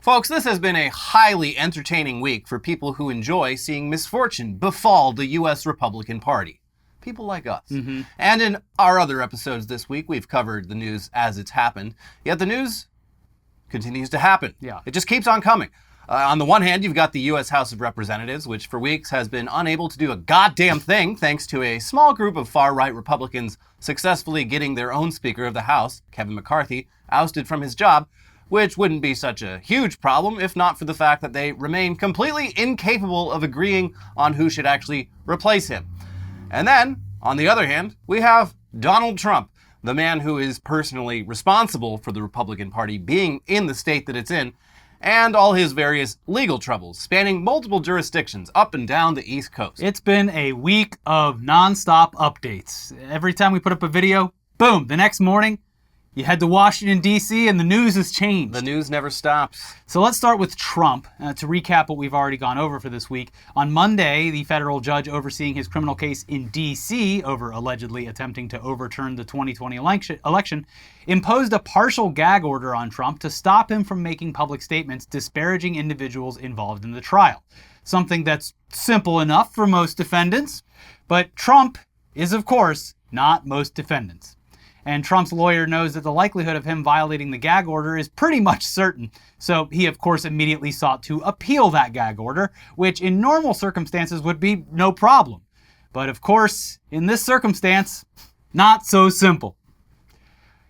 Folks, this has been a highly entertaining week for people who enjoy seeing misfortune befall the U.S. Republican Party. People like us. Mm-hmm. And in our other episodes this week, we've covered the news as it's happened. Yet the news continues to happen. Yeah. It just keeps on coming. On the one hand, you've got the U.S. House of Representatives, which for weeks has been unable to do a goddamn thing thanks to a small group of far-right Republicans successfully getting their own Speaker of the House, Kevin McCarthy, ousted from his job, which wouldn't be such a huge problem if not for the fact that they remain completely incapable of agreeing on who should actually replace him. And then, on the other hand, we have Donald Trump, the man who is personally responsible for the Republican Party being in the state that it's in, and all his various legal troubles, spanning multiple jurisdictions up and down the East Coast. It's been a week of non-stop updates. Every time we put up a video, boom, the next morning, you head to Washington, D.C., and the news has changed. The news never stops. So let's start with Trump. To recap what we've already gone over for this week, on Monday, the federal judge overseeing his criminal case in D.C. over allegedly attempting to overturn the 2020 election imposed a partial gag order on Trump to stop him from making public statements disparaging individuals involved in the trial. Something that's simple enough for most defendants, but Trump is, of course, not most defendants. And Trump's lawyer knows that the likelihood of him violating the gag order is pretty much certain. So he, of course, immediately sought to appeal that gag order, which in normal circumstances would be no problem. But of course, in this circumstance, not so simple.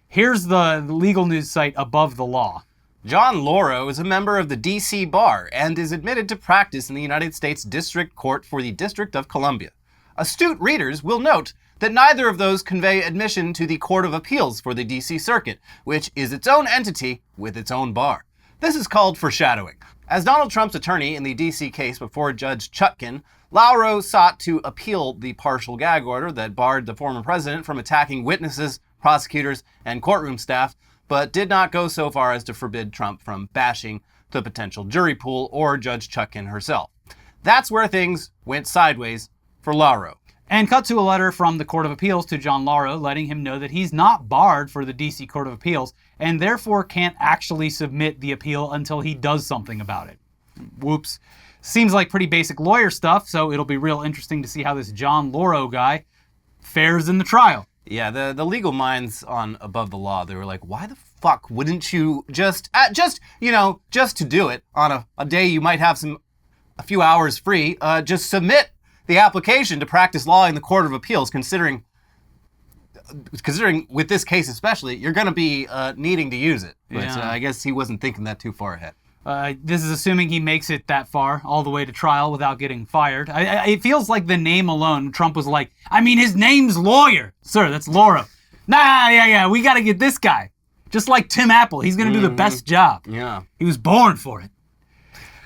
Here's the legal news site Above the Law. John Lauro is a member of the D.C. Bar and is admitted to practice in the United States District Court for the District of Columbia. Astute readers will note that neither of those convey admission to the Court of Appeals for the D.C. Circuit, which is its own entity with its own bar. This is called foreshadowing. As Donald Trump's attorney in the D.C. case before Judge Chutkan, Lauro sought to appeal the partial gag order that barred the former president from attacking witnesses, prosecutors, and courtroom staff, but did not go so far as to forbid Trump from bashing the potential jury pool or Judge Chutkan herself. That's where things went sideways for Lauro. And cut to a letter from the Court of Appeals to John Lauro letting him know that he's not barred for the D.C. Court of Appeals and therefore can't actually submit the appeal until he does something about it. Whoops. Seems like pretty basic lawyer stuff, so it'll be real interesting to see how this John Lauro guy fares in the trial. Yeah, the legal minds on Above the Law, they were like, why the fuck wouldn't you just to do it on a day you might have a few hours free, just submit the application to practice law in the Court of Appeals, considering with this case especially, you're going to be needing to use it. But I guess he wasn't thinking that too far ahead. This is assuming he makes it that far, all the way to trial without getting fired. It feels like the name alone, Trump was like, his name's Lawyer. Sir, that's Lauro. We got to get this guy. Just like Tim Apple, he's going to do the best job. Yeah. He was born for it.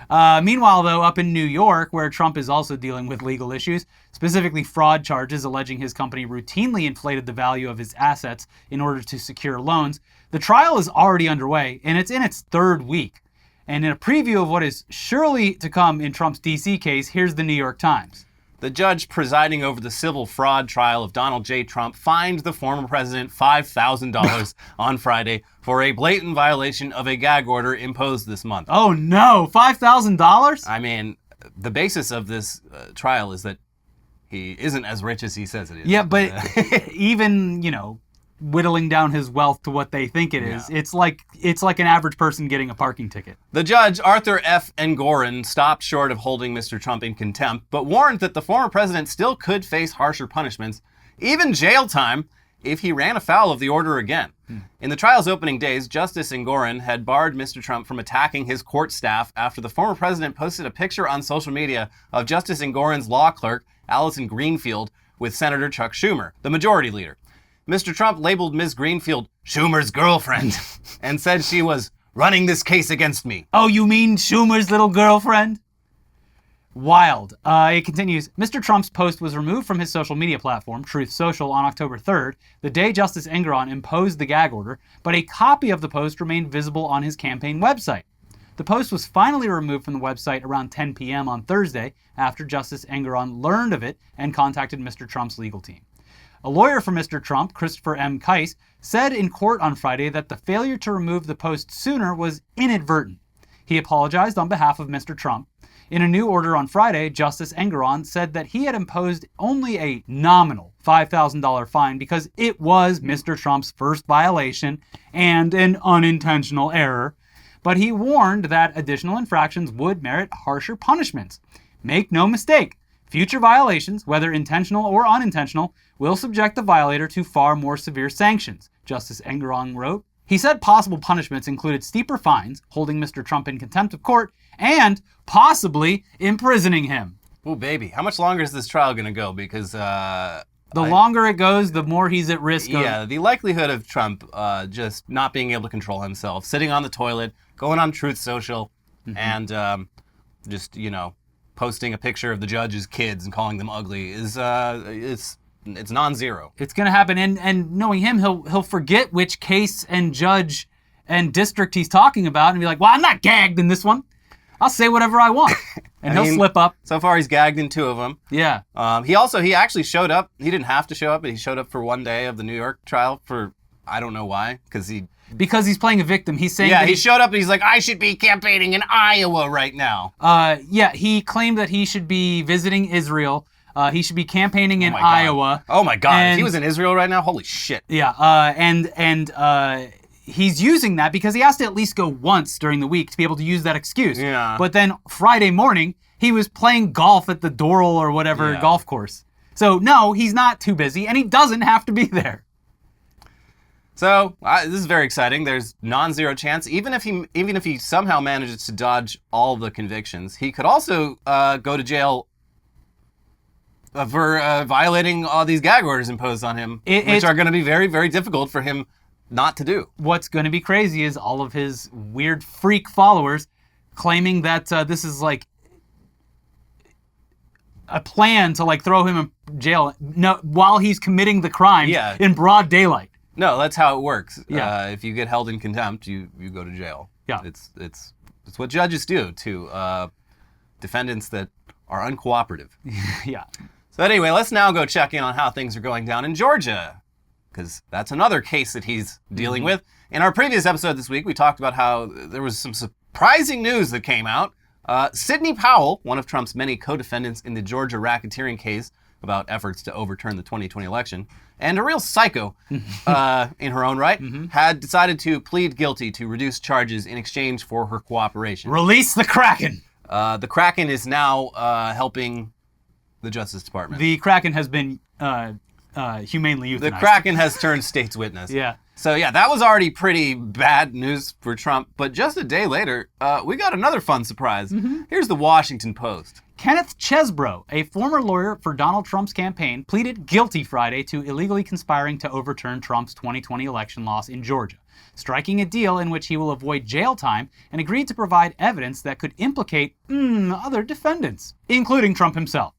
Meanwhile, though, up in New York, where Trump is also dealing with legal issues, specifically fraud charges alleging his company routinely inflated the value of his assets in order to secure loans, the trial is already underway, and it's in its third week. And in a preview of what is surely to come in Trump's D.C. case, here's the New York Times. The judge presiding over the civil fraud trial of Donald J. Trump fined the former president $5,000 on Friday for a blatant violation of a gag order imposed this month. Oh no, $5,000? The basis of this trial is that he isn't as rich as he says it is. Yeah, but even, whittling down his wealth to what they think it is, it's like an average person getting a parking ticket. The judge, Arthur F. Engoron, stopped short of holding Mr. Trump in contempt, but warned that the former president still could face harsher punishments, even jail time, if he ran afoul of the order again. In the trial's opening days, Justice Engoron had barred Mr. Trump from attacking his court staff after the former president posted a picture on social media of Justice Engoron's law clerk, Allison Greenfield, with Senator Chuck Schumer, the majority leader. Mr. Trump labeled Ms. Greenfield Schumer's girlfriend and said she was running this case against me. Oh, you mean Schumer's little girlfriend? Wild. It continues, Mr. Trump's post was removed from his social media platform, Truth Social, on October 3rd, the day Justice Engoron imposed the gag order, but a copy of the post remained visible on his campaign website. The post was finally removed from the website around 10 p.m. on Thursday after Justice Engoron learned of it and contacted Mr. Trump's legal team. A lawyer for Mr. Trump, Christopher M. Kise, said in court on Friday that the failure to remove the post sooner was inadvertent. He apologized on behalf of Mr. Trump. In a new order on Friday, Justice Engoron said that he had imposed only a nominal $5,000 fine because it was Mr. Trump's first violation and an unintentional error. But he warned that additional infractions would merit harsher punishments. Make no mistake, future violations, whether intentional or unintentional, will subject the violator to far more severe sanctions, Justice Engoron wrote. He said possible punishments included steeper fines, holding Mr. Trump in contempt of court, and possibly imprisoning him. Oh, baby. How much longer is this trial going to go? Because the longer it goes, the more he's at risk of... Yeah, the likelihood of Trump just not being able to control himself, sitting on the toilet, going on Truth Social, and just, posting a picture of the judge's kids and calling them ugly is it's non-zero. It's going to happen, and knowing him, he'll forget which case and judge and district he's talking about and be like, well, I'm not gagged in this one. I'll say whatever I want. And he'll slip up. So far, he's gagged in 2 of them. Yeah. He actually showed up. He didn't have to show up, but he showed up for one day of the New York trial for, I don't know why, because he's playing a victim. He's saying he showed up and he's like, I should be campaigning in Iowa right now. He claimed that he should be visiting Israel. He should be campaigning in Iowa. Oh my God! If he was in Israel right now, holy shit. Yeah, and he's using that because he has to at least go once during the week to be able to use that excuse. Yeah. But then Friday morning, he was playing golf at the Doral or whatever golf course. So no, he's not too busy, and he doesn't have to be there. So this is very exciting. There's non-zero chance. Even if he somehow manages to dodge all the convictions, he could also go to jail for violating all these gag orders imposed on him, which are going to be very, very difficult for him not to do. What's going to be crazy is all of his weird freak followers claiming that this is like a plan to like throw him in jail while he's committing the crime in broad daylight. No, that's how it works. Yeah. If you get held in contempt, you go to jail. Yeah. It's what judges do to defendants that are uncooperative. Yeah. So anyway, let's now go check in on how things are going down in Georgia, because that's another case that he's dealing with. In our previous episode this week, we talked about how there was some surprising news that came out. Sidney Powell, one of Trump's many co-defendants in the Georgia racketeering case about efforts to overturn the 2020 election, and a real psycho in her own right, had decided to plead guilty to reduce charges in exchange for her cooperation. Release the Kraken! The Kraken is now helping the Justice Department. The Kraken has been humanely euthanized. The Kraken has turned state's witness. Yeah. So yeah, that was already pretty bad news for Trump. But just a day later, we got another fun surprise. Here's the Washington Post. Kenneth Chesbrough, a former lawyer for Donald Trump's campaign, pleaded guilty Friday to illegally conspiring to overturn Trump's 2020 election loss in Georgia, striking a deal in which he will avoid jail time and agreed to provide evidence that could implicate other defendants, including Trump himself.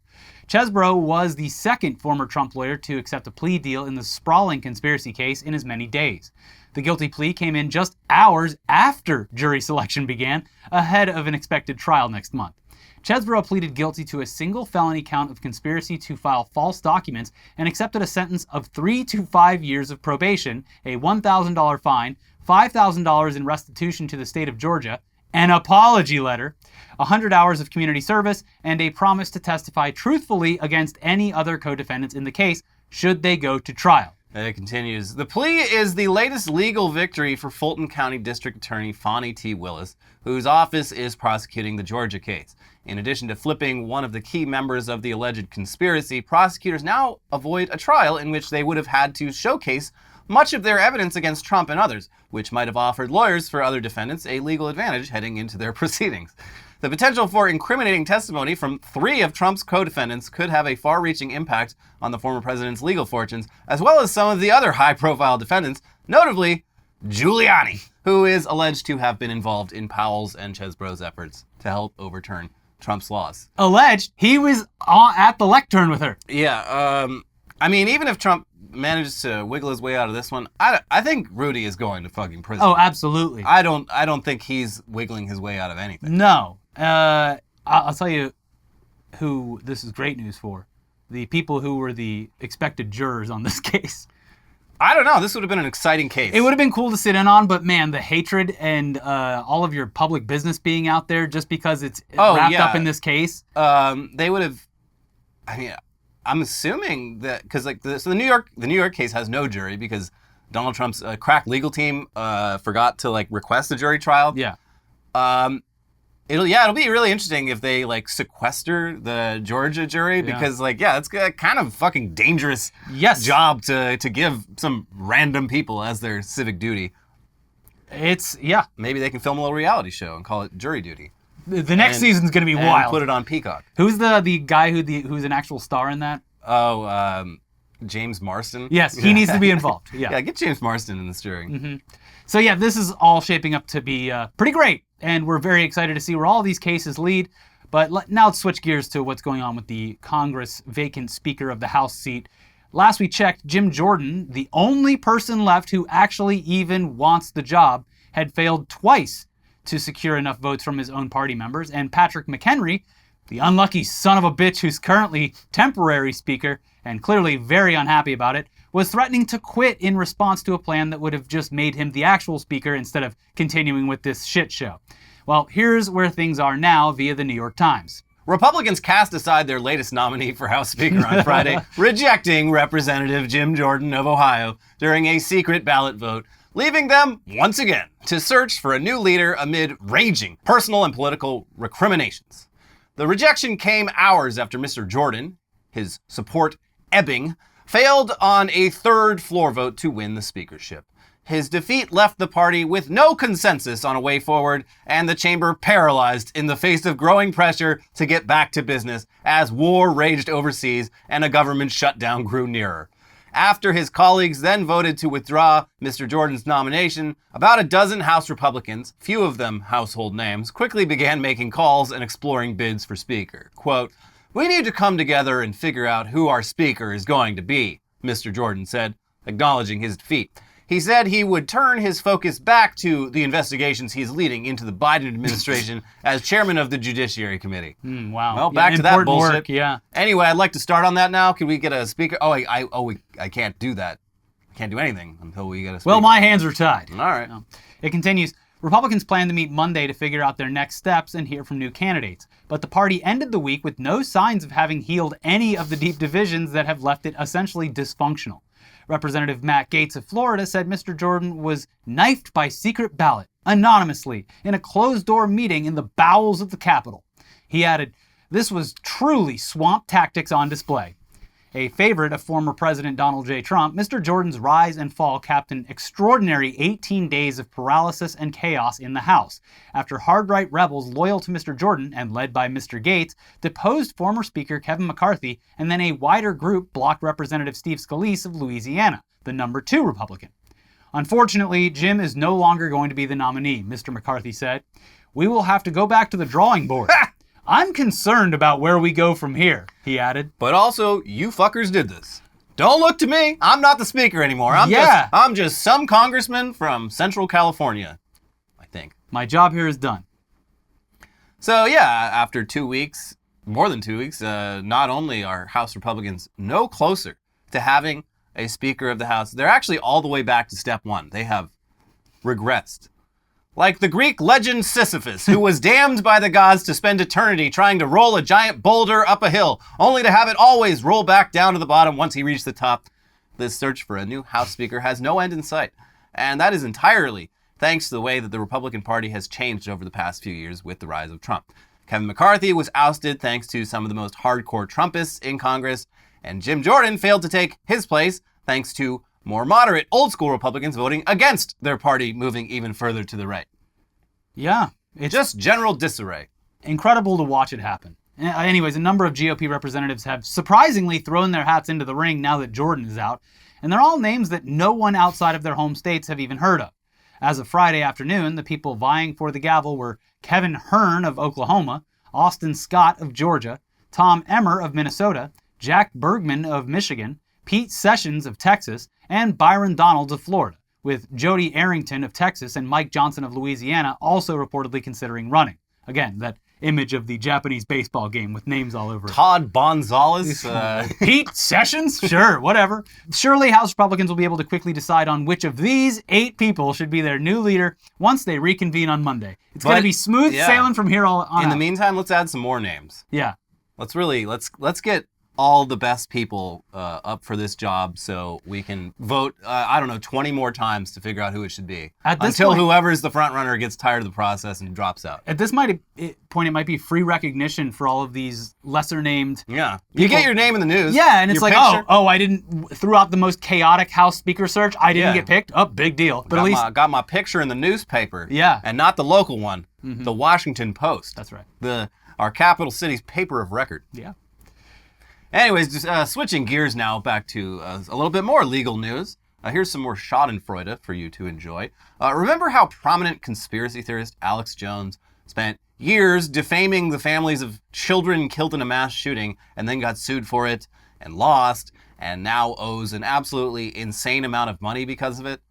Chesbrough was the second former Trump lawyer to accept a plea deal in the sprawling conspiracy case in as many days. The guilty plea came in just hours after jury selection began, ahead of an expected trial next month. Chesbrough pleaded guilty to a single felony count of conspiracy to file false documents and accepted a sentence of 3 to 5 years of probation, a $1,000 fine, $5,000 in restitution to the state of Georgia, an apology letter, 100 hours of community service, and a promise to testify truthfully against any other co-defendants in the case should they go to trial. It continues. The plea is the latest legal victory for Fulton County District Attorney Fani T. Willis, whose office is prosecuting the Georgia case. In addition to flipping one of the key members of the alleged conspiracy, prosecutors now avoid a trial in which they would have had to showcase much of their evidence against Trump and others, which might have offered lawyers for other defendants a legal advantage heading into their proceedings. The potential for incriminating testimony from 3 of Trump's co-defendants could have a far-reaching impact on the former president's legal fortunes, as well as some of the other high-profile defendants, notably Giuliani, who is alleged to have been involved in Powell's and Chesbrough's efforts to help overturn Trump's laws. Alleged? He was at the lectern with her. Yeah, I mean, even if Trump manages to wiggle his way out of this one, I think Rudy is going to fucking prison. Oh, absolutely. I don't think he's wiggling his way out of anything. No. I'll tell you who this is great news for. The people who were the expected jurors on this case. I don't know. This would have been an exciting case. It would have been cool to sit in on, but man, the hatred and all of your public business being out there just because it's wrapped up in this case. They would have. I mean, I'm assuming that because the New York case has no jury because Donald Trump's crack legal team forgot to request a jury trial. Yeah. It'll be really interesting if they sequester the Georgia jury because it's a kind of fucking dangerous job to give some random people as their civic duty. Maybe they can film a little reality show and call it Jury Duty. The next season's gonna be wild. Put it on Peacock. Who's the guy who's an actual star in that? Oh, James Marsden. Yes, he needs to be involved. Yeah, get James Marsden in this jury. Mm-hmm. So this is all shaping up to be pretty great, and we're very excited to see where all these cases lead. But now let's switch gears to what's going on with the Congress vacant Speaker of the House seat. Last we checked, Jim Jordan, the only person left who actually even wants the job, had failed twice to secure enough votes from his own party members, and Patrick McHenry, the unlucky son of a bitch who's currently temporary Speaker and clearly very unhappy about it, was threatening to quit in response to a plan that would have just made him the actual Speaker instead of continuing with this shit show. Well, here's where things are now via the New York Times. Republicans cast aside their latest nominee for House Speaker on Friday, rejecting Representative Jim Jordan of Ohio during a secret ballot vote, leaving them, once again, to search for a new leader amid raging personal and political recriminations. The rejection came hours after Mr. Jordan, his support ebbing, failed on a third floor vote to win the speakership. His defeat left the party with no consensus on a way forward, and the chamber paralyzed in the face of growing pressure to get back to business as war raged overseas and a government shutdown grew nearer. After his colleagues then voted to withdraw Mr. Jordan's nomination, about a dozen House Republicans, few of them household names, quickly began making calls and exploring bids for Speaker. Quote, "We need to come together and figure out who our Speaker is going to be," Mr. Jordan said, acknowledging his defeat. He said he would turn his focus back to the investigations he's leading into the Biden administration as chairman of the Judiciary Committee. Wow. Well, back to that bullshit. Work, yeah. Anyway, I'd like to start on that now. Can we get a speaker? I can't do that. I can't do anything until we get a speaker. Well, my hands are tied. All right. It continues. Republicans plan to meet Monday to figure out their next steps and hear from new candidates. But the party ended the week with no signs of having healed any of the deep divisions that have left it essentially dysfunctional. Representative Matt Gaetz of Florida said Mr. Jordan was knifed by secret ballot, anonymously, in a closed-door meeting in the bowels of the Capitol. He added, "This was truly swamp tactics on display." A favorite of former President Donald J. Trump, Mr. Jordan's rise and fall capped an extraordinary 18 days of paralysis and chaos in the House, after hard-right rebels loyal to Mr. Jordan and led by Mr. Gaetz deposed former Speaker Kevin McCarthy, and then a wider group blocked Representative Steve Scalise of Louisiana, the number 2 Republican. "Unfortunately, Jim is no longer going to be the nominee," Mr. McCarthy said. "We will have to go back to the drawing board. I'm concerned about where we go from here," he added. "But also, you fuckers did this. Don't look to me. I'm not the speaker anymore. I'm just some congressman from Central California, I think. My job here is done." So after 2 weeks, more than 2 weeks, not only are House Republicans no closer to having a Speaker of the House, they're actually all the way back to step one. They have regressed. Like the Greek legend Sisyphus, who was damned by the gods to spend eternity trying to roll a giant boulder up a hill, only to have it always roll back down to the bottom once he reached the top. This search for a new House Speaker has no end in sight. And that is entirely thanks to the way that the Republican Party has changed over the past few years with the rise of Trump. Kevin McCarthy was ousted thanks to some of the most hardcore Trumpists in Congress, and Jim Jordan failed to take his place thanks to more moderate, old-school Republicans voting against their party moving even further to the right. Yeah. It's just general disarray. Incredible to watch it happen. Anyways, a number of GOP representatives have surprisingly thrown their hats into the ring now that Jordan is out, and they're all names that no one outside of their home states have even heard of. As of Friday afternoon, the people vying for the gavel were Kevin Hern of Oklahoma, Austin Scott of Georgia, Tom Emmer of Minnesota, Jack Bergman of Michigan, Pete Sessions of Texas, and Byron Donalds of Florida, with Jody Arrington of Texas and Mike Johnson of Louisiana also reportedly considering running. Again, that image of the Japanese baseball game with names all over it. Todd Gonzalez. Pete Sessions? Sure, whatever. Surely House Republicans will be able to quickly decide on which of these 8 people should be their new leader once they reconvene on Monday. It's going to be smooth sailing from here on out. In the meantime, let's add some more names. Yeah. Let's get all the best people up for this job so we can vote, 20 more times to figure out who it should be. Until whoever's the front runner gets tired of the process and drops out. At this point, it might be free recognition for all of these lesser named Yeah. You get your name in the news. Yeah, and it's like, picture. I didn't, throughout the most chaotic House Speaker search, I didn't get picked. Oh, big deal. But at least got my picture in the newspaper. Yeah. And not the local one, the Washington Post. That's right. Our capital city's paper of record. Yeah. Anyways, just switching gears now back to a little bit more legal news. Here's some more Schadenfreude for you to enjoy. Remember how prominent conspiracy theorist Alex Jones spent years defaming the families of children killed in a mass shooting and then got sued for it and lost and now owes an absolutely insane amount of money because of it?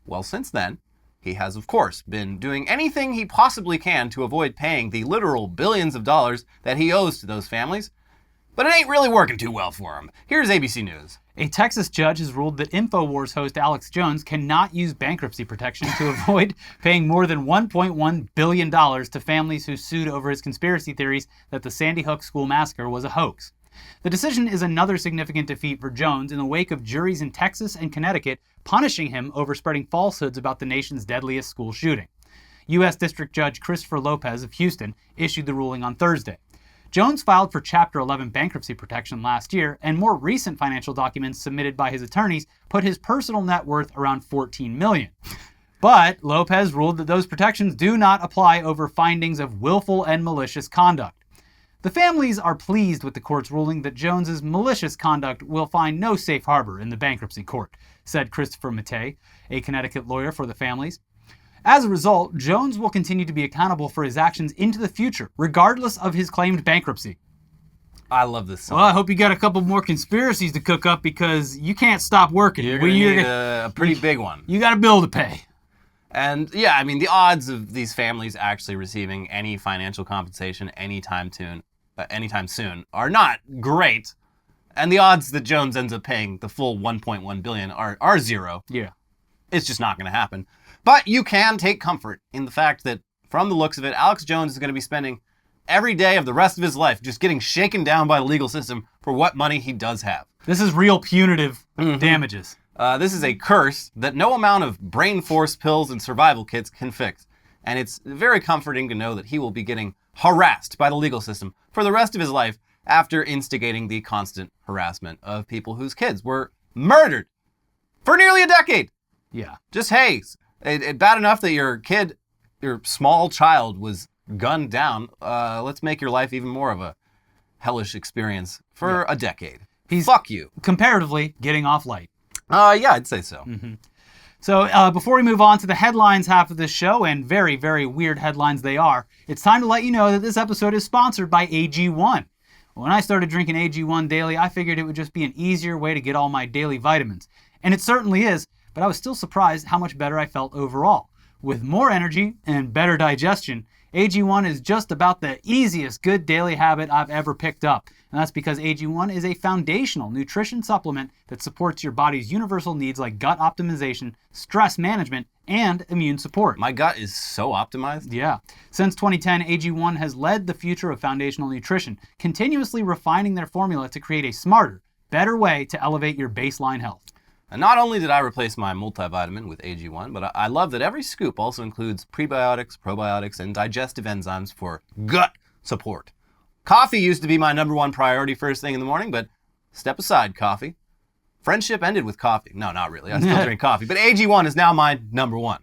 Well, since then, he has, of course, been doing anything he possibly can to avoid paying the literal billions of dollars that he owes to those families. But it ain't really working too well for him. Here's ABC News. A Texas judge has ruled that InfoWars host Alex Jones cannot use bankruptcy protection to avoid paying more than $1.1 billion to families who sued over his conspiracy theories that the Sandy Hook school massacre was a hoax. The decision is another significant defeat for Jones in the wake of juries in Texas and Connecticut punishing him over spreading falsehoods about the nation's deadliest school shooting. U.S. District Judge Christopher Lopez of Houston issued the ruling on Thursday. Jones filed for Chapter 11 bankruptcy protection last year, and more recent financial documents submitted by his attorneys put his personal net worth around $14 million. But Lopez ruled that those protections do not apply over findings of willful and malicious conduct. The families are pleased with the court's ruling that Jones's malicious conduct will find no safe harbor in the bankruptcy court, said Christopher Mattei, a Connecticut lawyer for the families. As a result, Jones will continue to be accountable for his actions into the future, regardless of his claimed bankruptcy. I love this song. Well, I hope you got a couple more conspiracies to cook up because you can't stop working. You're going to need a pretty big one. You got a bill to pay. And yeah, I mean, the odds of these families actually receiving any financial compensation anytime soon are not great. And the odds that Jones ends up paying the full $1.1 billion are zero. Yeah. It's just not going to happen. But you can take comfort in the fact that, from the looks of it, Alex Jones is going to be spending every day of the rest of his life just getting shaken down by the legal system for what money he does have. This is real punitive damages. This is a curse that no amount of brain force pills and survival kits can fix. And it's very comforting to know that he will be getting harassed by the legal system for the rest of his life after instigating the constant harassment of people whose kids were murdered for nearly a decade. Yeah. Just, hey, it's bad enough that your small child was gunned down. Let's make your life even more of a hellish experience for a decade. Fuck you. Comparatively, getting off light. Yeah, I'd say so. Mm-hmm. So before we move on to the headlines half of this show, and very, very weird headlines they are, it's time to let you know that this episode is sponsored by AG1. When I started drinking AG1 daily, I figured it would just be an easier way to get all my daily vitamins. And it certainly is. But I was still surprised how much better I felt overall. With more energy and better digestion, AG1 is just about the easiest good daily habit I've ever picked up. And that's because AG1 is a foundational nutrition supplement that supports your body's universal needs like gut optimization, stress management, and immune support. My gut is so optimized. Yeah. Since 2010, AG1 has led the future of foundational nutrition, continuously refining their formula to create a smarter, better way to elevate your baseline health. And not only did I replace my multivitamin with AG1, but I love that every scoop also includes prebiotics, probiotics, and digestive enzymes for gut support. Coffee used to be my number one priority first thing in the morning, but step aside, coffee. Friendship ended with coffee. No, not really. I still drink coffee, but AG1 is now my number one.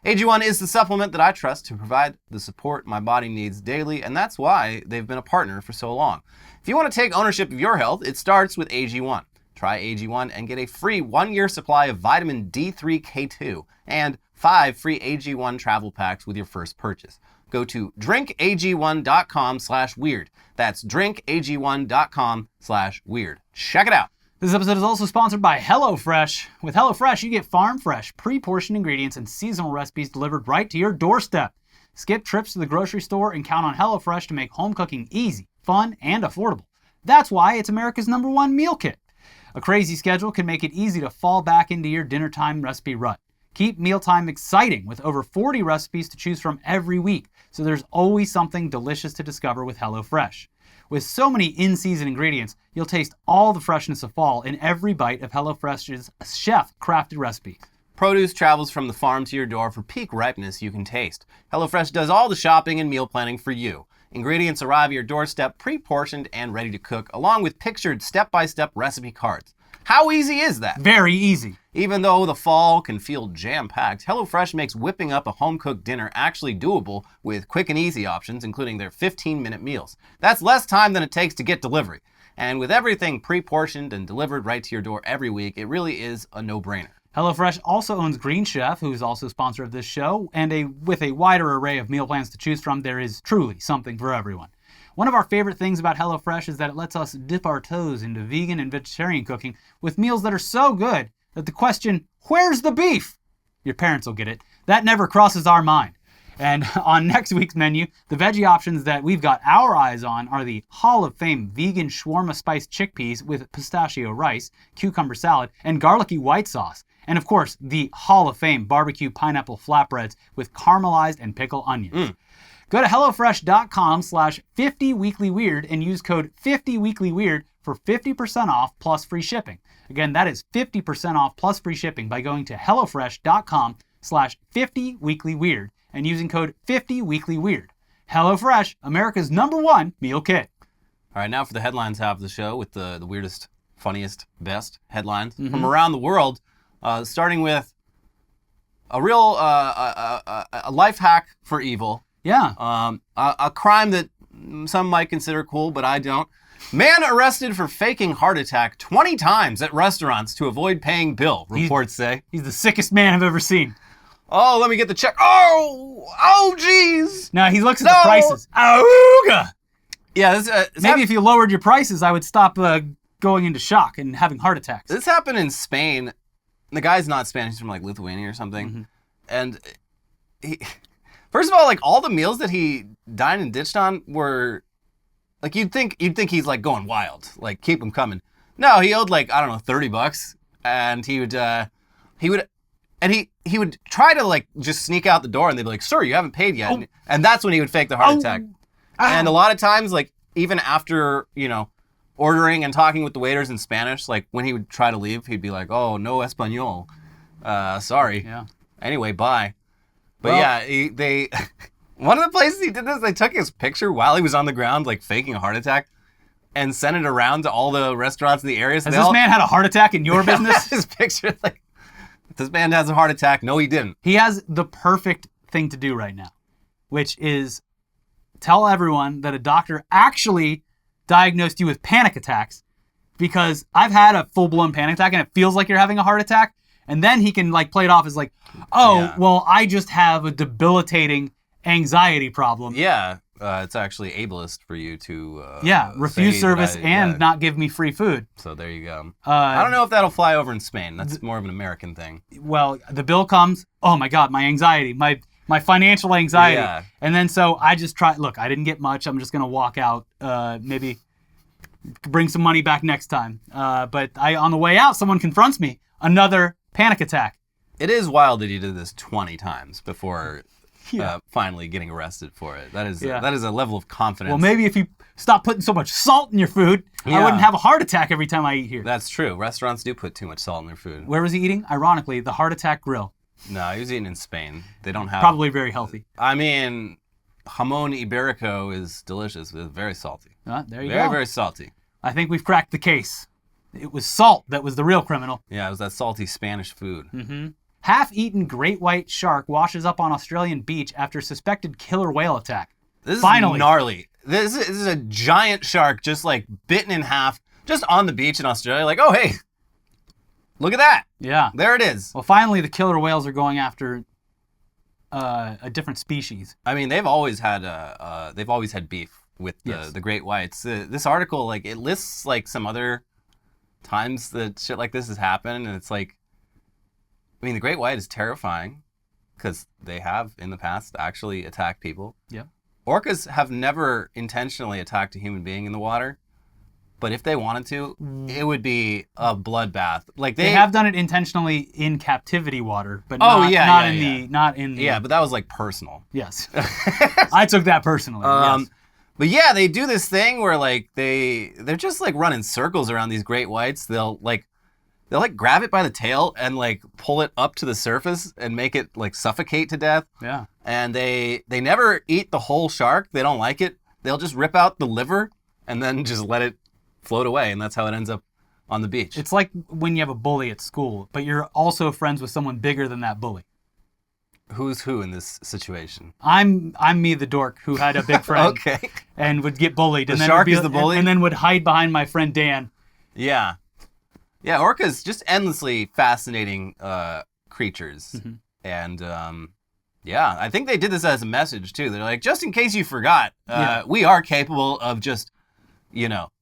AG1 is the supplement that I trust to provide the support my body needs daily, and that's why they've been a partner for so long. If you want to take ownership of your health, it starts with AG1. Try AG1 and get a free 1-year supply of vitamin D3K2 and 5 free AG1 travel packs with your first purchase. Go to drinkag1.com/weird. That's drinkag1.com/weird. Check it out. This episode is also sponsored by HelloFresh. With HelloFresh, you get farm fresh, pre-portioned ingredients and seasonal recipes delivered right to your doorstep. Skip trips to the grocery store and count on HelloFresh to make home cooking easy, fun, and affordable. That's why it's America's #1 meal kit. A crazy schedule can make it easy to fall back into your dinner time recipe rut. Keep mealtime exciting with over 40 recipes to choose from every week, so there's always something delicious to discover with HelloFresh. With so many in-season ingredients, you'll taste all the freshness of fall in every bite of HelloFresh's chef-crafted recipes. Produce travels from the farm to your door for peak ripeness you can taste. HelloFresh does all the shopping and meal planning for you. Ingredients arrive at your doorstep pre-portioned and ready to cook, along with pictured step-by-step recipe cards. How easy is that? Very easy. Even though the fall can feel jam-packed, HelloFresh makes whipping up a home-cooked dinner actually doable with quick and easy options, including their 15-minute meals. That's less time than it takes to get delivery. And with everything pre-portioned and delivered right to your door every week, it really is a no-brainer. HelloFresh also owns Green Chef, who's also a sponsor of this show, and with a wider array of meal plans to choose from, there is truly something for everyone. One of our favorite things about HelloFresh is that it lets us dip our toes into vegan and vegetarian cooking with meals that are so good that the question, where's the beef? Your parents will get it. That never crosses our mind. And on next week's menu, the veggie options that we've got our eyes on are the Hall of Fame vegan shawarma spiced chickpeas with pistachio rice, cucumber salad, and garlicky white sauce. And of course, the Hall of Fame barbecue pineapple flatbreads with caramelized and pickled onions. Go to HelloFresh.com/50weeklyweird and use code 50weeklyweird for 50% off plus free shipping. Again, that is 50% off plus free shipping by going to HelloFresh.com/50weeklyweird and using code 50weeklyweird. HelloFresh, America's #1 meal kit. All right, now for the headlines half of the show with the weirdest, funniest, best headlines from around the world. Starting with a real a life hack for evil. Yeah. A crime that some might consider cool, but I don't. Man arrested for faking heart attack 20 times at restaurants to avoid paying bill, reports say. He's the sickest man I've ever seen. Oh, let me get the check. Oh, geez. No, he looks at the prices. Auga! Yeah, maybe if you lowered your prices, I would stop going into shock and having heart attacks. This happened in Spain. The guy's not Spanish, he's from like Lithuania or something. And he, first of all, like all the meals that he dined and ditched on were like you'd think he's like going wild, like keep him coming. No, he owed like, I don't know, $30, and he would try to like just sneak out the door, and they'd be like, "Sir, you haven't paid yet," and that's when he would fake the heart attack. And a lot of times, like even after ordering and talking with the waiters in Spanish, like when he would try to leave, he'd be like, "Oh, no español, sorry." Yeah. Anyway, bye. But they one of the places he did this, they took his picture while he was on the ground, like faking a heart attack, and sent it around to all the restaurants in the area. So Has this man had a heart attack in your business? His picture, like, this man has a heart attack. No, he didn't. He has the perfect thing to do right now, which is tell everyone that a doctor actually diagnosed you with panic attacks, because I've had a full-blown panic attack and it feels like you're having a heart attack, and then he can like play it off as like, well, I just have a debilitating anxiety problem. Yeah, it's actually ableist for you to refuse service and not give me free food. So there you go. I don't know if that'll fly over in Spain. That's more of an American thing. Well, the bill comes, oh my God, my anxiety, my financial anxiety. Yeah. And then so I just look, I didn't get much. I'm just going to walk out, maybe bring some money back next time. But on the way out, someone confronts me. Another panic attack. It is wild that he did this 20 times before finally getting arrested for it. That is a level of confidence. Well, maybe if you stop putting so much salt in your food, I wouldn't have a heart attack every time I eat here. That's true. Restaurants do put too much salt in their food. Where was he eating? Ironically, the Heart Attack Grill. No, he was eating in Spain. They don't have... Probably very healthy. I mean, jamón ibérico is delicious. It's very salty. There you go. Very, very salty. I think we've cracked the case. It was salt that was the real criminal. Yeah, it was that salty Spanish food. Mm-hmm. Half-eaten great white shark washes up on Australian beach after suspected killer whale attack. This is gnarly. This is a giant shark just like bitten in half just on the beach in Australia. Like, oh, hey, look at that. Yeah. There it is. Well, finally, the killer whales are going after a different species. I mean, they've always had beef with the great whites. This article, like, it lists like some other times that shit like this has happened, and it's like, I mean, the great white is terrifying, because they have in the past actually attacked people. Yeah. Orcas have never intentionally attacked a human being in the water, but if they wanted to, it would be a bloodbath. Like They have done it intentionally in captivity water, but not in the Yeah, but that was like personal. Yes. I took that personally. Yes. But yeah, they do this thing where like they're just like running circles around these great whites. They'll grab it by the tail and like pull it up to the surface and make it like suffocate to death. Yeah. And they never eat the whole shark. They don't like it. They'll just rip out the liver and then just let it float away, and that's how it ends up on the beach. It's like when you have a bully at school, but you're also friends with someone bigger than that bully. Who's who in this situation? I'm me, the dork, who had a big friend Okay. and would get bullied. The and then shark would be, is the bully? And then would hide behind my friend Dan. Yeah. Yeah, orcas, just endlessly fascinating creatures. Mm-hmm. And yeah, I think they did this as a message too. They're like, just in case you forgot, Yeah. we are capable of just,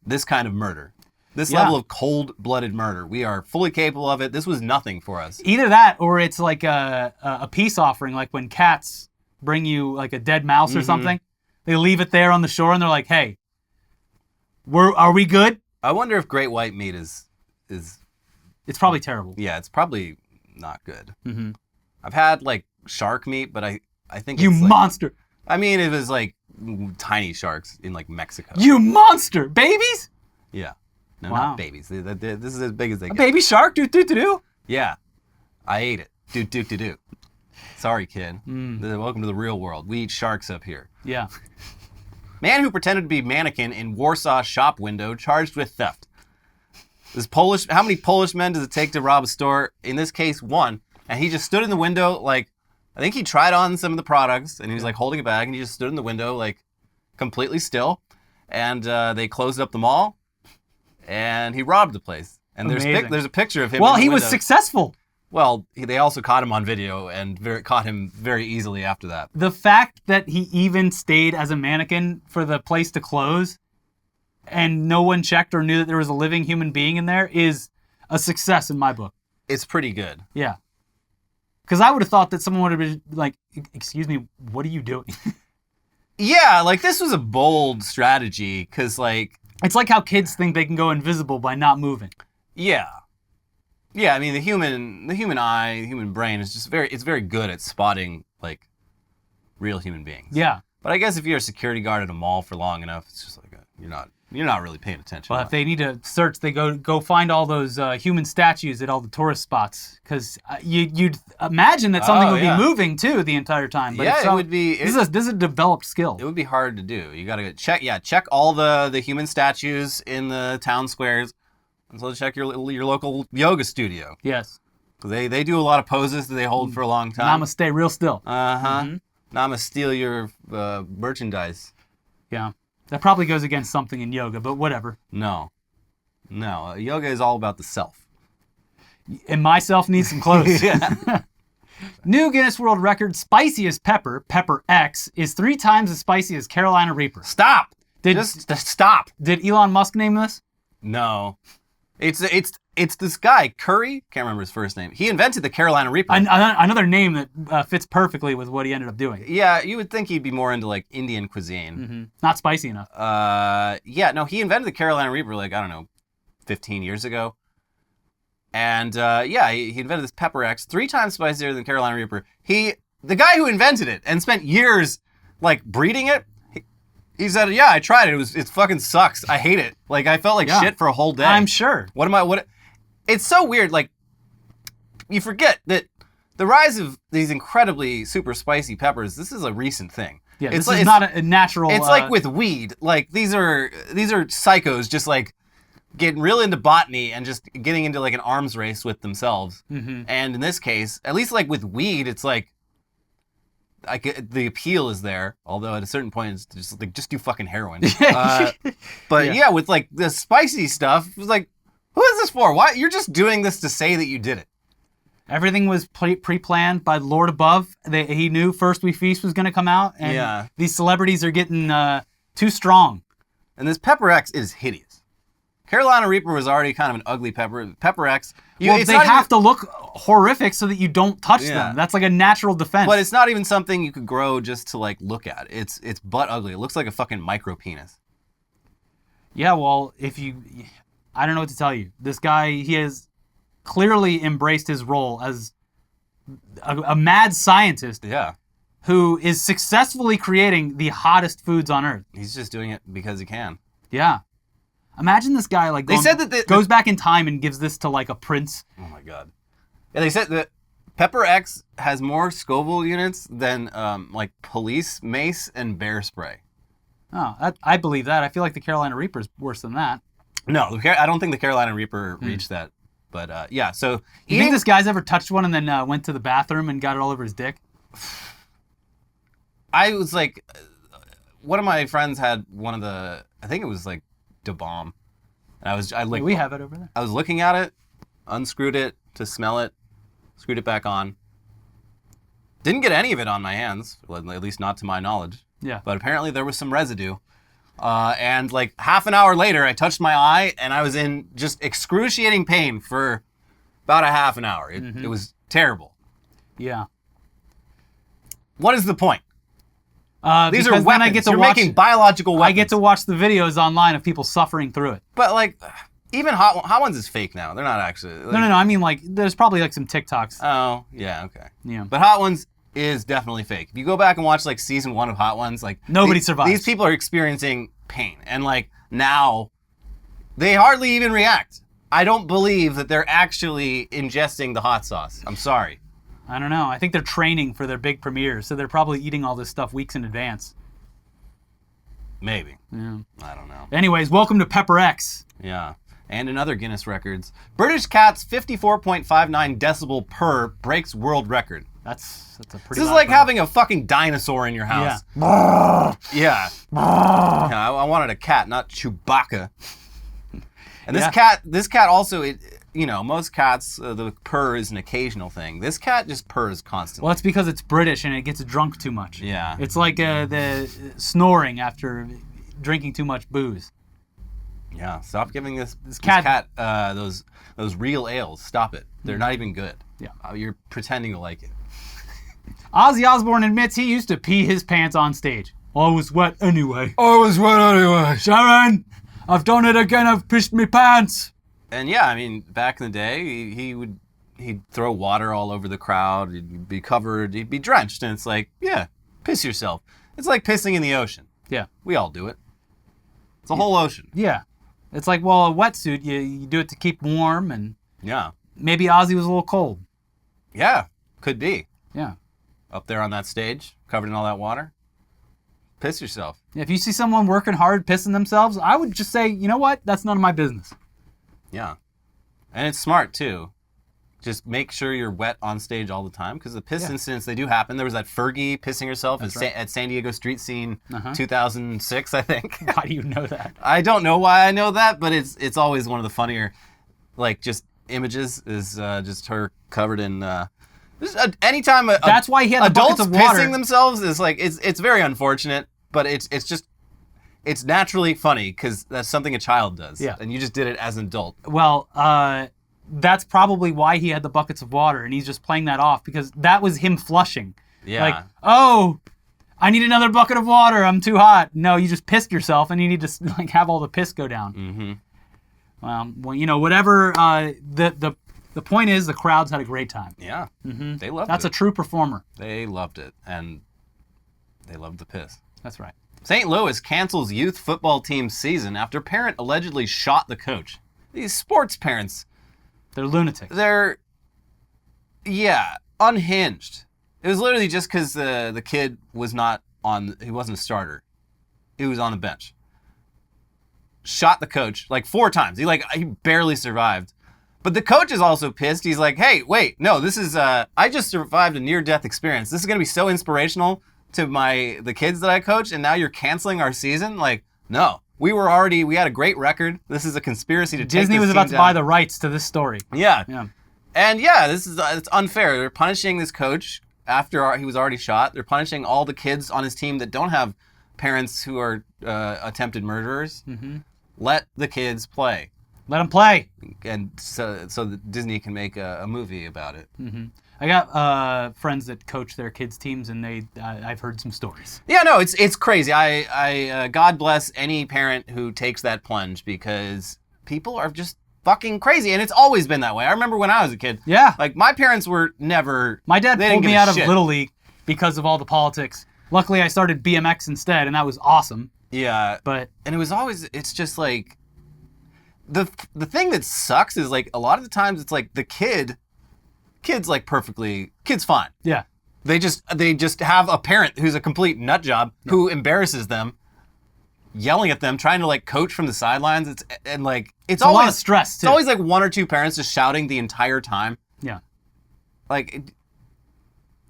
this kind of murder. This level of cold-blooded murder. We are fully capable of it. This was nothing for us. Either that, or it's like a peace offering, like when cats bring you like a dead mouse or something. They leave it there on the shore, and they're like, "Hey, are we good?" I wonder if great white meat is It's probably terrible. yeah, it's probably not good. Mm-hmm. I've had like shark meat, but I think You it's like, monster! I mean, it was like tiny sharks in like Mexico. You monster! Babies? Yeah. No, Wow. not babies. This is as big as they A get. baby shark? Do. Yeah. I ate it. Do. Sorry, kid. Welcome to the real world. We eat sharks up here. Yeah. Man who pretended to be mannequin in Warsaw shop window charged with theft. How many Polish men does it take to rob a store? In this case, one. And he just stood in the window, like, I think he tried on some of the products, and he was like holding a bag, and he just stood in the window, like, completely still. And they closed up the mall, and he robbed the place. And Amazing. there's a picture of him. Well, in the he was window. successful. Well, they also caught him on video and caught him very easily after that. The fact that he even stayed as a mannequin for the place to close and no one checked or knew that there was a living human being in there is a success in my book. It's pretty good. Yeah. Because I would have thought that someone would have been like, "Excuse me, what are you doing?" Yeah, like this was a bold strategy because, like, It's like how kids think they can go invisible by not moving. yeah. Yeah, I mean, the human eye, the human brain is just it's very good at spotting, like, real human beings. Yeah. But I guess if you're a security guard at a mall for long enough, it's just like, you're not really paying attention. Well, if they need to search, they go find all those human statues at all the tourist spots. Because you'd imagine that something Oh, would yeah. be moving, too, the entire time. But Yeah, if it would be- This is a developed skill. It would be hard to do. You gotta check all the human statues in the town squares. And so check your local yoga studio. Yes. They do a lot of poses that they hold for a long time. Namaste, real still. Uh-huh. Nama steal your merchandise. Yeah. That probably goes against something in yoga, but whatever. No. Yoga is all about the self. And myself needs some clothes. Yeah. New Guinness World Record, spiciest pepper, Pepper X, is 3 times as spicy as Carolina Reaper. Stop. Did- Just stop. Did Elon Musk name this? No. It's this guy, Curry. Can't remember his first name. He invented the Carolina Reaper. Another name that fits perfectly with what he ended up doing. Yeah, you would think he'd be more into like Indian cuisine. Not spicy enough. Yeah, no, he invented the Carolina Reaper like, I don't know, 15 years ago. And yeah, he invented this Pepper X, 3 times spicier than Carolina Reaper. The guy who invented it and spent years like breeding it, he said, yeah, I tried it. It fucking sucks. I hate it. Like, I felt like shit for a whole day. I'm sure. It's so weird. Like, you forget that the rise of these incredibly super spicy peppers, this is a recent thing. Yeah, this is not a natural... It's like with weed. Like, these are psychos just like getting real into botany and just getting into like an arms race with themselves. Mm-hmm. And in this case, at least like with weed, it's like the appeal is there, although at a certain point it's just like, just do fucking heroin. But yeah, with like the spicy stuff, it was like, who is this for? Why? You're just doing this to say that you did it. Everything was pre-planned by the Lord above. He knew First We Feast was going to come out, and these celebrities are getting too strong. And this Pepper X is hideous. Carolina Reaper was already kind of an ugly pepper. Pepper X. Well, it's they not have even- to look horrific so that you don't touch Yeah. them. That's like a natural defense. But it's not even something you could grow just to like look at. It's butt ugly. It looks like a fucking micro penis. Yeah, well, I don't know what to tell you. This guy, he has clearly embraced his role as a mad scientist Yeah. who is successfully creating the hottest foods on earth. He's just doing it because he can. Yeah. Imagine this guy like They said that goes back in time and gives this to like a prince. Oh my god. Yeah, they said that Pepper X has more Scoville units than like police mace and bear spray. Oh, I believe that. I feel like the Carolina Reaper is worse than that. No, I don't think the Carolina Reaper reached that. But yeah, so You think this guy's ever touched one and then went to the bathroom and got it all over his dick? I was like, one of my friends had one of the, I think it was like Da Bomb. And We have it over there. I was looking at it, unscrewed it to smell it, screwed it back on. Didn't get any of it on my hands, well, at least not to my knowledge. Yeah. But apparently there was some residue. And like half an hour later, I touched my eye and I was in just excruciating pain for about a half an hour. It was terrible. Yeah. What is the point? These are because weapons. then I get to You're watch, making biological weapons. I get to watch the videos online of people suffering through it. But like, even Hot Ones is fake now. They're not actually. Like, No. I mean, like, there's probably like some TikToks. Oh, yeah, okay. Yeah. But Hot Ones is definitely fake. If you go back and watch like season 1 of Hot Ones, like Nobody survives. These people are experiencing pain, and like now, they hardly even react. I don't believe that they're actually ingesting the hot sauce. I'm sorry. I don't know. I think they're training for their big premieres, so they're probably eating all this stuff weeks in advance. Maybe. Yeah. I don't know. Anyways, welcome to Pepper X. Yeah. And in other Guinness records, British cat's 54.59 decibel purr breaks world record. That's a pretty. This is loud like purr. having a fucking dinosaur in your house. Yeah. Yeah. Yeah, I wanted a cat, not Chewbacca. And this Yeah. cat also, most cats, the purr is an occasional thing. This cat just purrs constantly. Well, it's because it's British and it gets drunk too much. Yeah. It's like the snoring after drinking too much booze. Yeah, stop giving this cat- cat those real ales. Stop it. They're not even good. Yeah. You're pretending to like it. Ozzy Osbourne admits he used to pee his pants on stage. I was wet anyway. I was wet anyway. Sharon, I've done it again. I've pissed me pants. And yeah, I mean, back in the day, he'd throw water all over the crowd. He'd be covered. He'd be drenched, and it's like, yeah, piss yourself. It's like pissing in the ocean. Yeah. We all do it. It's a whole ocean. Yeah. It's like, well, a wetsuit, you do it to keep warm, and Yeah. maybe Ozzy was a little cold. Yeah. Could be. Yeah. Up there on that stage, covered in all that water. Piss yourself. If you see someone working hard, pissing themselves, I would just say, you know what? That's none of my business. Yeah. And it's smart, too. Just make sure you're wet on stage all the time, because the piss incidents, they do happen. There was that Fergie pissing herself at San Diego Street Scene 2006, I think. Why do you know that? I don't know why I know that, but it's always one of the funnier, like, just images is just her covered in... anytime That's why he had the adults buckets of water. pissing themselves is like, it's very unfortunate, but it's naturally funny, because that's something a child does. Yeah. And you just did it as an adult. Well, that's probably why he had the buckets of water, and he's just playing that off because that was him flushing. Yeah. Like, oh, I need another bucket of water. I'm too hot. No, you just pissed yourself, and you need to like have all the piss go down. Mm-hmm. Well, whatever. The point is, the crowds had a great time. Yeah. Mm-hmm. They loved That's it. a true performer. They loved it, and they loved the piss. That's right. St. Louis cancels youth football team's season after parent allegedly shot the coach. These sports parents, They're lunatics. they're, unhinged. It was literally just because the kid was he wasn't a starter. He was on the bench. Shot the coach like 4 times. He barely survived. But the coach is also pissed. He's like, hey, wait, no, this is, I just survived a near-death experience. This is going to be so inspirational to the kids that I coach, and now you're canceling our season? Like, no. We had a great record. This is a conspiracy to take Disney this was team about to down. buy the rights to this story. Yeah. Yeah. And yeah, it's unfair. They're punishing this coach after he was already shot. They're punishing all the kids on his team that don't have parents who are attempted murderers. Mm-hmm. Let the kids play. Let them play. and so that Disney can make a movie about it. I got friends that coach their kids' teams, and I've heard some stories. Yeah, no, it's crazy. I God bless any parent who takes that plunge, because people are just fucking crazy, and it's always been that way. I remember when I was a kid. Yeah. Like, my parents were never. My dad they pulled didn't me give a out of shit. Little League because of all the politics. Luckily, I started BMX instead, and that was awesome. Yeah, But and it was always. It's just like the thing that sucks is, like, a lot of the times it's like the kid's like kid's fine. yeah, They just have a parent who's a complete nut job who embarrasses them, yelling at them, trying to like coach from the sidelines. It's a lot of stress too. It's always like one or two parents just shouting the entire time. Yeah. Like,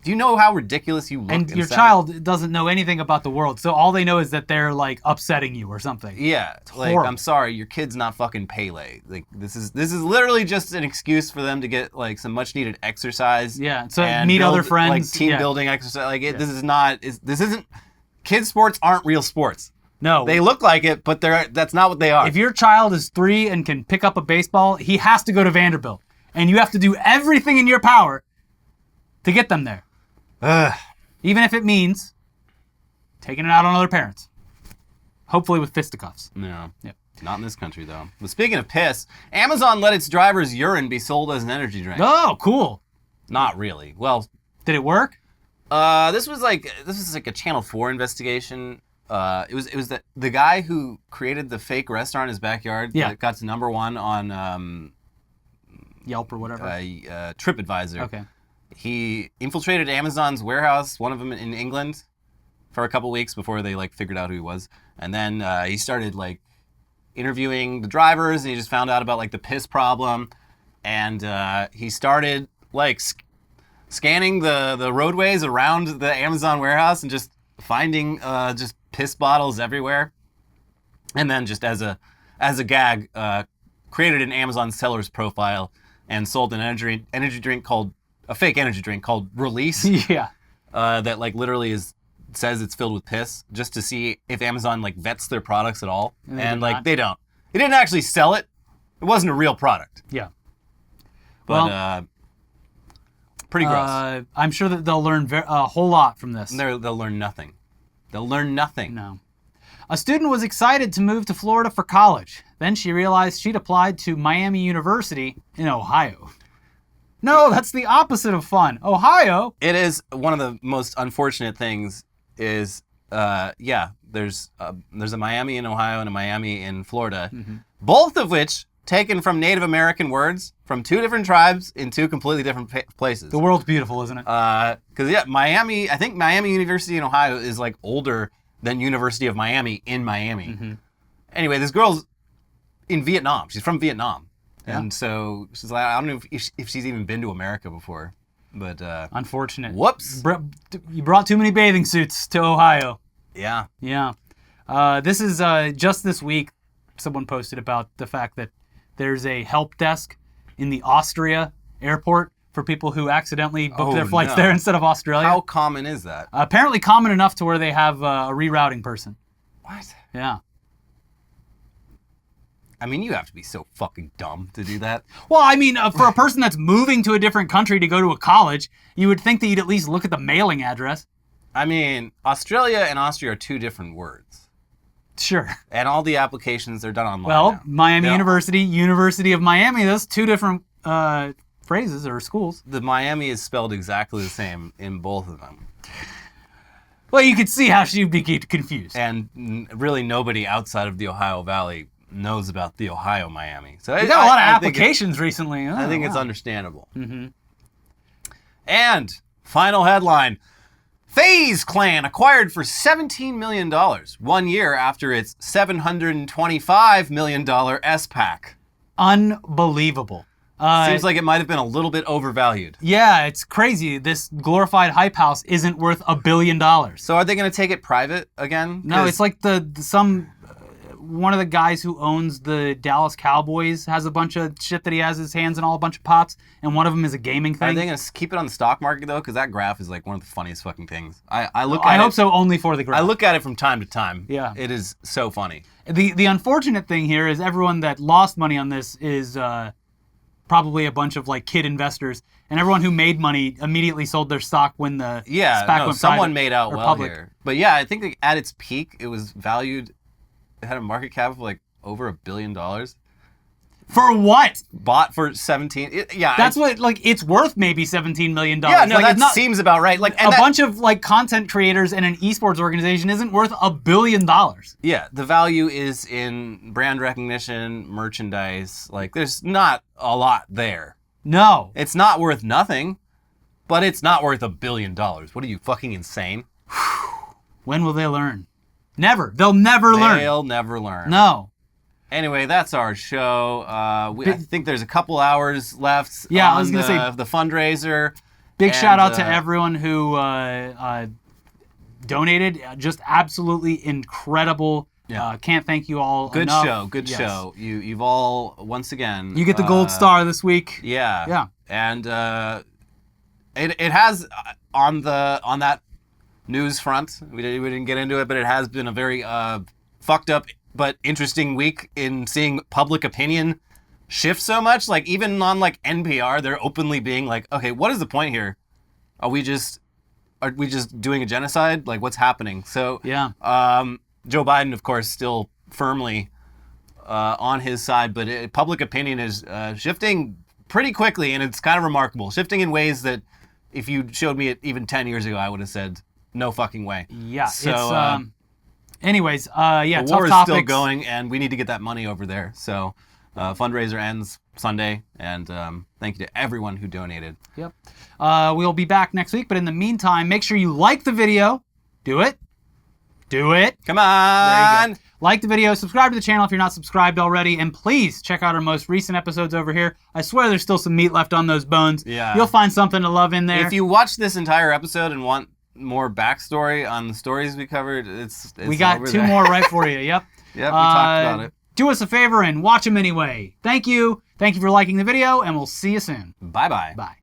do you know how ridiculous you look? And your inside? child doesn't know anything about the world, so all they know is that they're like upsetting you or something. Yeah, like, horrible. I'm sorry, your kid's not fucking Pele. Like, this is literally just an excuse for them to get like some much needed exercise. Yeah, so and meet other build, friends. like team yeah. building exercise. Like, this isn't. Kids sports aren't real sports. No, They look like it, but that's not what they are. if your child is 3 and can pick up a baseball, he has to go to Vanderbilt, and you have to do everything in your power to get them there. Ugh. Even if it means taking it out on other parents. Hopefully with fisticuffs. No. Yep. Not in this country, though. But speaking of piss, Amazon let its drivers' urine be sold as an energy drink. Oh, cool. Not really. Well, Did it work? this was like a Channel 4 investigation. It was the guy who created the fake restaurant in his backyard that got to #1 on Yelp or whatever. TripAdvisor. Okay. He infiltrated Amazon's warehouse, one of them in England, for a couple weeks before they like figured out who he was, and then he started like interviewing the drivers, and he just found out about like the piss problem, and he started like scanning the roadways around the Amazon warehouse and just finding just piss bottles everywhere, and then just as a gag, created an Amazon seller's profile and sold an energy drink called. A fake energy drink called Release Yeah. that like literally says it's filled with piss, just to see if Amazon like vets their products at all, And they and did like not. they don't. They didn't actually sell it. It wasn't a real product, Yeah. but Well, pretty gross. I'm sure that they'll learn a whole lot from this. They'll learn nothing. They'll learn nothing. No. A student was excited to move to Florida for college. Then she realized she'd applied to Miami University in Ohio. No, that's the opposite of fun. Ohio? It is one of the most unfortunate things. Is there's a Miami in Ohio and a Miami in Florida, both of which taken from Native American words from two different tribes in two completely different places. The world's beautiful, isn't it? Because Miami, I think Miami University in Ohio is like older than University of Miami in Miami. Anyway, this girl's in Vietnam. She's from Vietnam. Yeah. And so she's like, I don't know if she's even been to America before, but Unfortunate. whoops. You brought too many bathing suits to Ohio. Yeah. Yeah. This is just this week, someone posted about the fact that there's a help desk in the Austria airport for people who accidentally booked their flights there instead of Australia. How common is that? Apparently common enough to where they have a rerouting person. What? Yeah. I mean, you have to be so fucking dumb to do that. Well, I mean, for a person that's moving to a different country to go to a college, you would think that you'd at least look at the mailing address. I mean, Australia and Austria are two different words. Sure. And all the applications, they're done online Well, now. Miami Yeah. University, University of Miami, those two different phrases or schools. The Miami is spelled exactly the same in both of them. Well, you could see how she'd be confused. And really nobody outside of the Ohio Valley knows about the Ohio Miami. So We got a lot of I think applications recently. I think it's wow. understandable. And final headline. FaZe Clan acquired for $17 million 1 year after its $725 million SPAC. Unbelievable. Seems like it might have been a little bit overvalued. Yeah, it's crazy. This glorified hype house isn't worth $1 billion. So are they going to take it private again? No, it's like some one of the guys who owns the Dallas Cowboys has a bunch of shit that he has his hands in, all a bunch of pots, and one of them is a gaming thing. Are they going to keep it on the stock market, though? Because that graph is like one of the funniest fucking things. I hope so, only for the graph. I look at it from time to time. Yeah. It is so funny. The unfortunate thing here is everyone that lost money on this is probably a bunch of like kid investors, and everyone who made money immediately sold their stock when the SPAC went someone private made out or well public. here. But yeah, I think at its peak, it was valued, it had a market cap of like over $1 billion. For what? Bought for 17. That's what, like, it's worth maybe $17 million. Yeah, no, like, that it's not, seems about right. Like, and a bunch of like content creators and an esports organization isn't worth $1 billion. Yeah, the value is in brand recognition, merchandise. Like, there's not a lot there. No. It's not worth nothing, but it's not worth $1 billion. What are you, fucking insane? When will they learn? Never. They'll never learn. They'll never learn. No. Anyway, that's our show. I think there's a couple hours left. Yeah, on I was gonna say the fundraiser. Big shout out to everyone who donated. Just absolutely incredible. Yeah. Can't thank you all Good enough. show. Good Yes. show. You've all once again. You get the gold star this week. Yeah. Yeah. And it has on that news front. We didn't get into it, but it has been a very fucked up but interesting week in seeing public opinion shift so much. Like, even on like NPR, they're openly being like, okay, what is the point here? Are we just doing a genocide? Like, what's happening? So Yeah. Joe Biden, of course, still firmly on his side, but public opinion is shifting pretty quickly, and it's kind of remarkable. Shifting in ways that if you showed me it even 10 years ago, I would have said, no fucking way. Yeah. So, anyways, yeah, the tough war is topics. still going, and we need to get that money over there. So fundraiser ends Sunday, and thank you to everyone who donated. Yep. We'll be back next week, but in the meantime, make sure you like the video. Do it. Do it. Come on! There you go. Like the video, subscribe to the channel if you're not subscribed already, and please check out our most recent episodes over here. I swear there's still some meat left on those bones. Yeah. You'll find something to love in there. If you watch this entire episode and want more backstory on the stories we covered, it's we got over two there. more right for you. Yep. Yep, we talked about it. Do us a favor and watch them anyway. Thank you. Thank you for liking the video, and we'll see you soon. Bye-bye. Bye.